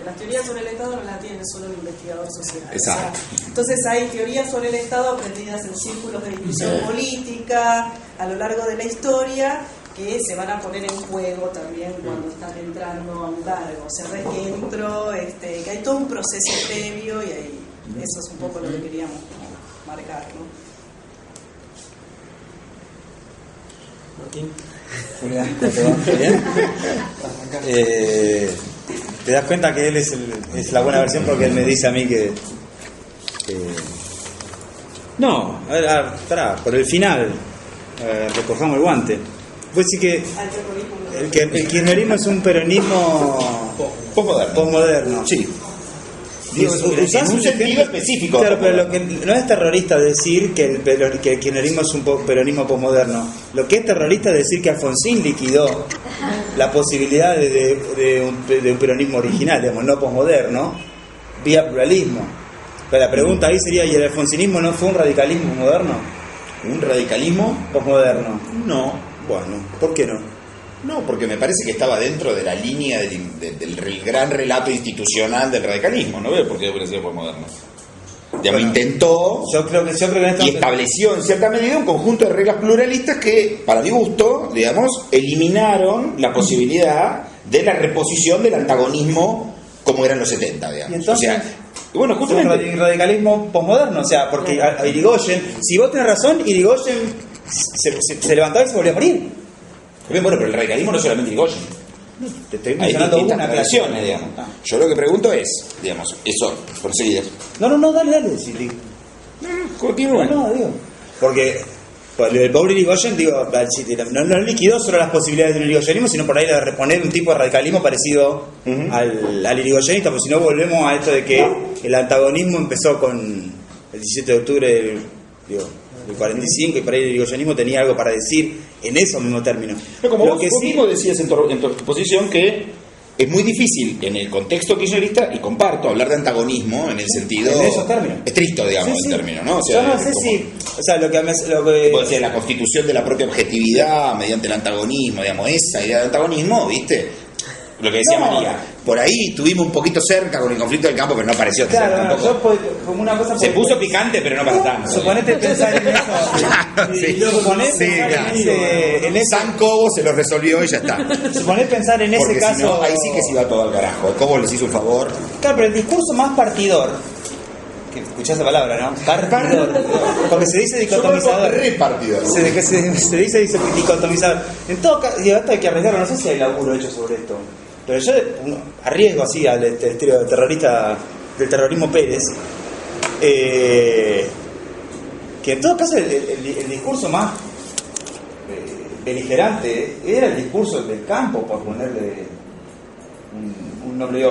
Las teorías sobre el Estado no las tiene solo el investigador social. Exacto. O sea, entonces hay teorías sobre el Estado aprendidas en círculos de discusión política a lo largo de la historia que se van a poner en juego también cuando están entrando a un cargo. O sea, no es que entro, que hay todo un proceso previo y ahí, eso es un poco lo que queríamos marcar, ¿no? Martín. Julián, ¿cómo te va? ¿Bien? Te das cuenta que él es la buena versión porque él me dice a mí que no, a ver, pará, por el final recojamos el guante. Pues sí que el kirchnerismo es un peronismo posmoderno. Sí. Digo, en un sentido específico. Claro, pero lo que no es terrorista decir que el kirchnerismo es un peronismo posmoderno. Lo que es terrorista es decir que Alfonsín liquidó la posibilidad de un peronismo original, digamos, no posmoderno, vía pluralismo. Pero la pregunta ahí sería, ¿y el alfonsinismo no fue un radicalismo moderno? ¿Un radicalismo? Posmoderno. No. Bueno, ¿por qué no? No, porque me parece que estaba dentro de la línea del gran relato institucional del radicalismo. No veo por qué hubiera sido posmoderno. Digamos, intentó yo creo que y estableció en cierta medida un conjunto de reglas pluralistas que, para mi gusto, digamos, eliminaron la posibilidad de la reposición del antagonismo como eran los 70, digamos. ¿Y entonces? O sea, bueno, justamente un radicalismo posmoderno, o sea, porque a Irigoyen, si vos tenés razón, Irigoyen se levantaba y se volvió a morir. Bueno, pero el radicalismo no es solamente Irigoyen. Te estoy Hay mencionando distintas una relaciones, digamos. Yo lo que pregunto es, digamos, eso, proseguir. No, dale. Sí, Continúa. No, digo. Porque el pobre Irigoyen, digo, no liquidó solo las posibilidades del irigoyenismo, sino por ahí de reponer un tipo de radicalismo parecido al irigoyenista, porque si no volvemos a esto de que el antagonismo empezó con el 17 de octubre del 45, y por ahí el irigoyenismo tenía algo para decir en esos mismos términos. Pero como Lo vos que sí, mismo decías en tu exposición que es muy difícil en el contexto kirchnerista, y comparto, hablar de antagonismo en el sentido en esos términos estricto, digamos, sí. el término, ¿no? O sea, yo no sé si, o sea, lo que puede ser la constitución de la propia objetividad mediante el antagonismo, digamos, esa idea de antagonismo, ¿viste? Lo que decía María, por ahí estuvimos un poquito cerca con el conflicto del campo, pero no pareció ser tampoco. Como una cosa Se puso picante, pero no para tanto. Suponete pensar en eso. Claro, sí. Suponete pensar en ese San Cobo se lo resolvió y ya está. Suponete pensar en ese Porque caso. si no, ahí sí que se iba todo al carajo. Cobo les hizo un favor. Claro, pero el discurso más partidor, que escuchás esa palabra, ¿no? Partidor. Porque se dice dicotomizador. Repartidor. Se dice dicotomizador. En todo caso, y esto hay que arriesgarlo, no sé si hay laburo hecho sobre esto. Pero yo arriesgo así al estilo terrorista del terrorismo Pérez, que en todo caso el discurso más beligerante era el discurso del campo, por ponerle un nombre.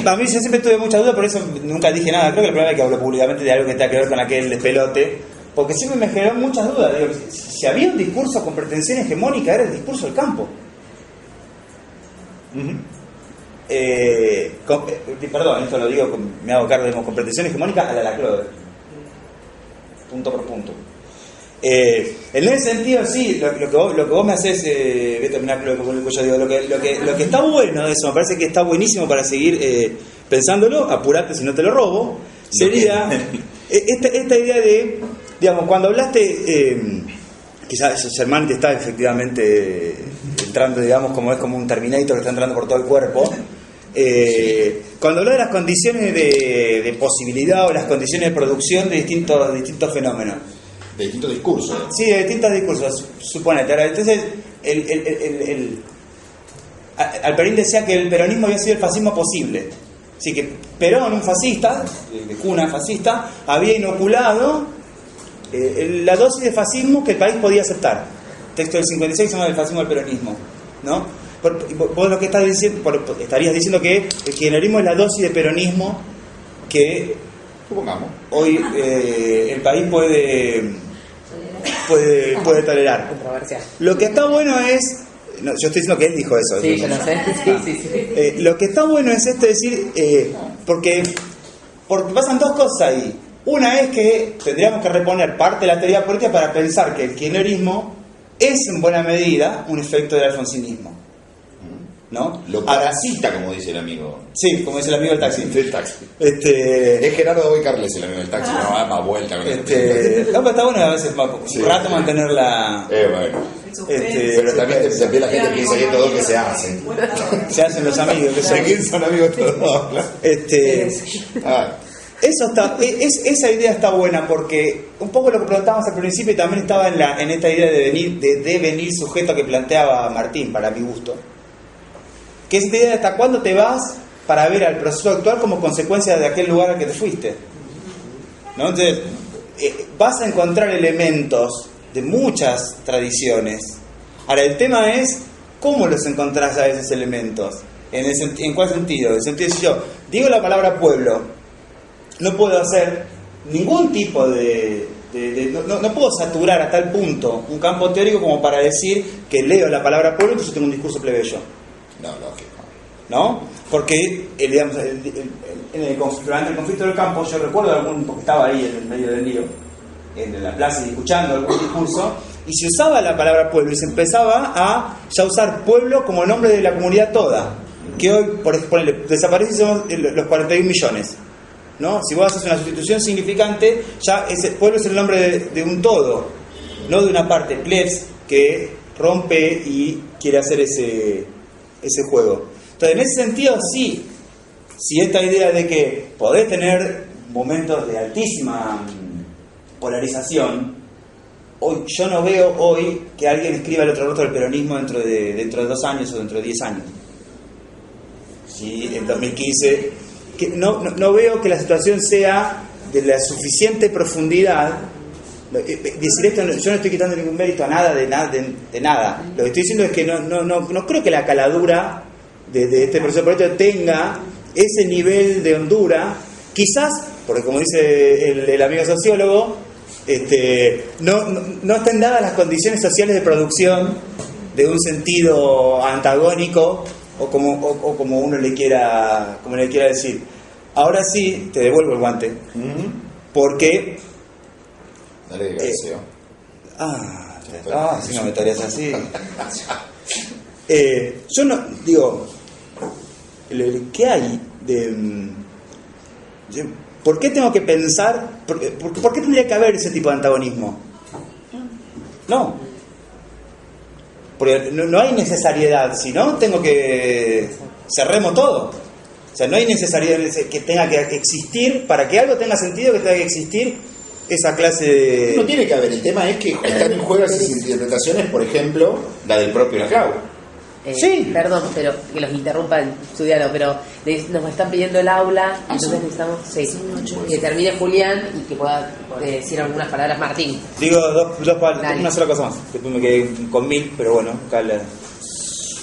Para mí yo siempre tuve mucha duda, por eso nunca dije nada. Creo que la primera vez que hablo públicamente de algo que tenga que ver con aquel despelote, porque siempre me generó muchas dudas. Digo, si había un discurso con pretensión hegemónica, era el discurso del campo. Perdón, esto lo digo, me hago cargo, con pretensión hegemónica a la Clover, punto por punto. En ese sentido, sí, lo que vos me haces, voy a terminar lo que yo digo, lo que está bueno de eso, me parece que está buenísimo para seguir pensándolo, apurate si no te lo robo, sería esta idea de, digamos, cuando hablaste, quizás Germán te está efectivamente entrando, digamos, como es como un Terminator que está entrando por todo el cuerpo. Cuando habla de las condiciones de posibilidad o las condiciones de producción de distintos fenómenos, de distintos discursos. Sí, de distintos discursos, suponete. Ahora, entonces, Alperín decía que el peronismo había sido el fascismo posible. Así que Perón, un fascista, de cuna fascista, había inoculado la dosis de fascismo que el país podía aceptar. Texto del 56 se llama el fascismo del peronismo, ¿no? Vos lo que estás diciendo, estarías diciendo que el kirchnerismo es la dosis de peronismo que supongamos hoy el país puede tolerar. Lo que está bueno es, no, yo estoy diciendo que él dijo eso. Sí, yo lo sé. Sí. Lo que está bueno es decir, porque pasan dos cosas ahí. Una es que tendríamos que reponer parte de la teoría política para pensar que el kirchnerismo es en buena medida un efecto del alfonsinismo. ¿no? Lo parasita, como dice el amigo. Sí, como dice el amigo del taxi. Del taxi. Es Gerardo Boy Carles el amigo del taxi, no va más vuelta con no, pero está bueno a veces un rato mantener la... Bueno. Pero también la gente piensa que todo que se hace. Se hacen los amigos, que son amigos todos. Eso está, esa idea está buena porque un poco lo que preguntábamos al principio y también estaba en esta idea de devenir sujeto que planteaba Martín, para mi gusto. Que es esta idea de hasta cuándo te vas para ver al proceso actual como consecuencia de aquel lugar al que te fuiste, ¿no? Entonces, vas a encontrar elementos de muchas tradiciones. Ahora, el tema es cómo los encontrás a esos elementos. ¿En cuál sentido? En el sentido de si yo digo la palabra pueblo, no puedo hacer ningún tipo no puedo saturar a tal punto un campo teórico como para decir que leo la palabra pueblo y entonces tengo un discurso plebeyo. No, lógico. ¿No? Porque durante el conflicto del campo, yo recuerdo porque estaba ahí en el medio del lío, en la plaza y escuchando algún discurso, y se usaba la palabra pueblo y se empezaba a ya usar pueblo como nombre de la comunidad toda, que hoy, por ejemplo, desaparece y somos los 41 millones. ¿No? Si vos haces una sustitución significante, ya ese pueblo es el nombre de un todo, no de una parte, plebs, que rompe y quiere hacer ese juego. Entonces, en ese sentido, sí, si esta idea de que podés tener momentos de altísima polarización, hoy yo no veo hoy que alguien escriba el otro rostro del peronismo dentro de 2 años o dentro de 10 años. Sí, en 2015... que no veo que la situación sea de la suficiente profundidad. Decir esto, yo no estoy quitando ningún mérito a nada de nada. Lo que estoy diciendo es que no creo que la caladura de este proceso político tenga ese nivel de hondura. Quizás, porque como dice el amigo sociólogo, no estén dadas las condiciones sociales de producción de un sentido antagónico o como uno le quiera decir. Ahora sí, te devuelvo el guante. Porque... Dale, gracias. Si no me estarías así. Yo no... Digo... ¿Qué hay de...? ¿Por qué tengo que pensar? ¿Por qué tendría que haber ese tipo de antagonismo? No. Porque no hay necesariedad, si no, tengo que... cerremos todo. O sea, no hay necesidad que tenga que existir, para que algo tenga sentido, que tenga que existir esa clase de... No tiene que haber, el tema es que están en juego esas interpretaciones, por ejemplo, la del propio Laclau. Sí. Perdón, pero que los interrumpa el estudiante, pero nos están pidiendo el aula, entonces necesitamos que termine Julián y que pueda decir algunas palabras Martín. Digo una sola cosa más, después me quedé con 1000, pero bueno, acá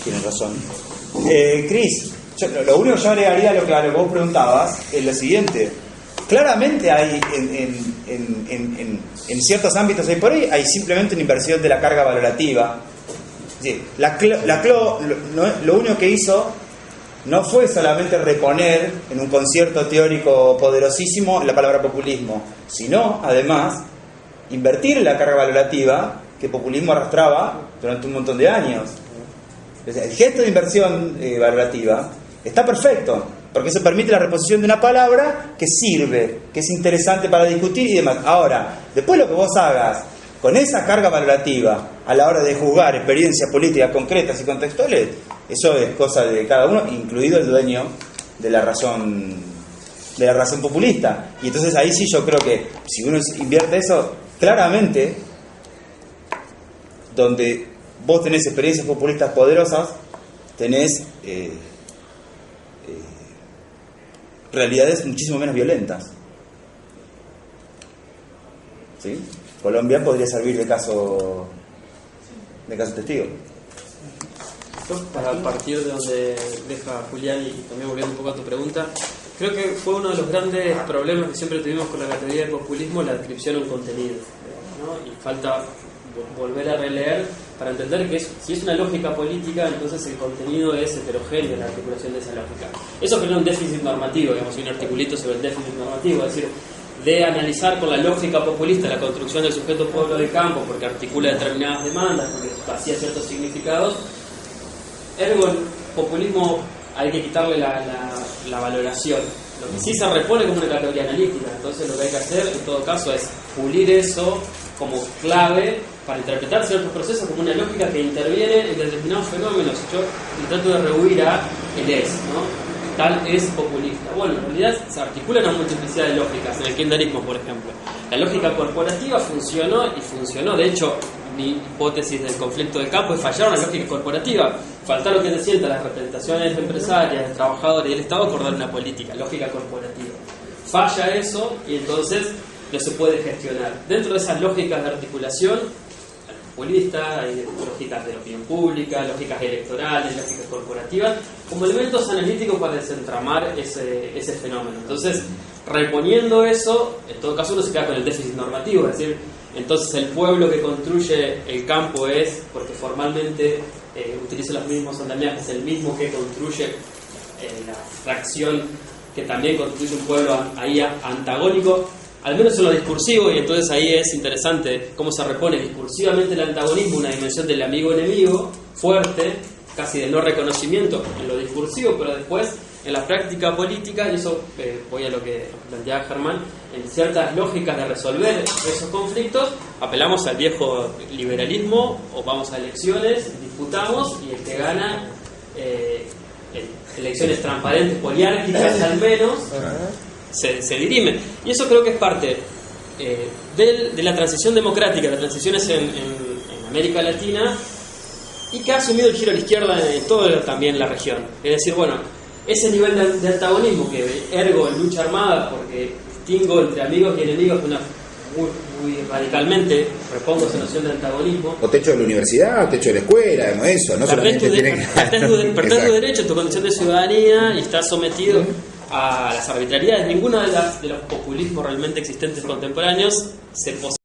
tienen razón. Cris, lo único que yo agregaría a lo que vos preguntabas es lo siguiente. Claramente hay en ciertos ámbitos hoy por hoy hay simplemente una inversión de la carga valorativa. Sí, lo único que hizo no fue solamente reponer en un concierto teórico poderosísimo la palabra populismo, sino además invertir la carga valorativa que el populismo arrastraba durante un montón de años. El gesto de inversión valorativa está perfecto, porque eso permite la reposición de una palabra que sirve, que es interesante para discutir y demás. Ahora, después lo que vos hagas con esa carga valorativa a la hora de juzgar experiencias políticas concretas y contextuales, eso es cosa de cada uno, incluido el dueño de la razón populista. Y entonces ahí sí yo creo que si uno invierte eso, claramente, donde vos tenés experiencias populistas poderosas, tenés realidades muchísimo menos violentas. ¿Sí? Colombia podría servir de caso testigo. Yo, para partir de donde deja Julián y también volviendo un poco a tu pregunta, creo que fue uno de los grandes problemas que siempre tuvimos con la categoría de populismo, la descripción de un contenido, ¿no? Y falta volver a releer para entender que si es una lógica política, entonces el contenido es heterogéneo en la articulación de esa lógica. Eso genera un déficit normativo, digamos, un articulito sobre el déficit normativo, es decir, de analizar con la lógica populista la construcción del sujeto pueblo de campo porque articula determinadas demandas, porque vacía ciertos significados. Ergo, populismo hay que quitarle la valoración. Lo que sí se repone como una categoría analítica, entonces lo que hay que hacer en todo caso es pulir eso como clave para interpretar ciertos procesos como una lógica que interviene en determinados fenómenos. Yo trato de rehuir a el es, ¿no? Tal es populista. Bueno, en realidad se articula una multiplicidad de lógicas, en el kirchnerismo, por ejemplo. La lógica corporativa funcionó y funcionó. De hecho, mi hipótesis del conflicto de campo es fallar una lógica corporativa. Faltaron que se sientan las representaciones empresarias, de trabajadores y del Estado acordar una política, lógica corporativa. Falla eso y entonces no se puede gestionar. Dentro de esas lógicas de articulación populista, hay lógicas de la opinión pública, lógicas electorales, lógicas corporativas, como elementos analíticos para desentramar ese fenómeno. Entonces, reponiendo eso, en todo caso uno se queda con el déficit normativo, es decir, entonces el pueblo que construye el campo es, porque formalmente utiliza los mismos andamiajes, el mismo que construye la fracción que también constituye un pueblo ahí antagónico, al menos en lo discursivo, y entonces ahí es interesante cómo se repone discursivamente el antagonismo, una dimensión del amigo-enemigo fuerte, casi de no reconocimiento en lo discursivo, pero después en la práctica política, y eso voy a lo que planteaba Germán, en ciertas lógicas de resolver esos conflictos, apelamos al viejo liberalismo, o vamos a elecciones, disputamos, y el que gana, elecciones transparentes, poliárquicas al menos, se dirimen. Y eso creo que es parte de la transición democrática, de las transiciones en América Latina, y que ha asumido el giro a la izquierda en toda también la región. Es decir, bueno, ese nivel de antagonismo que ergo en lucha armada, porque distingo entre amigos y enemigos, muy radicalmente repongo esa noción de antagonismo. O techo de la universidad, o techo de la escuela, no eso, no solamente tiene perdés tu derecho, tu condición de ciudadanía, y estás sometido a las arbitrariedades. Ninguno de los populismos realmente existentes contemporáneos se posee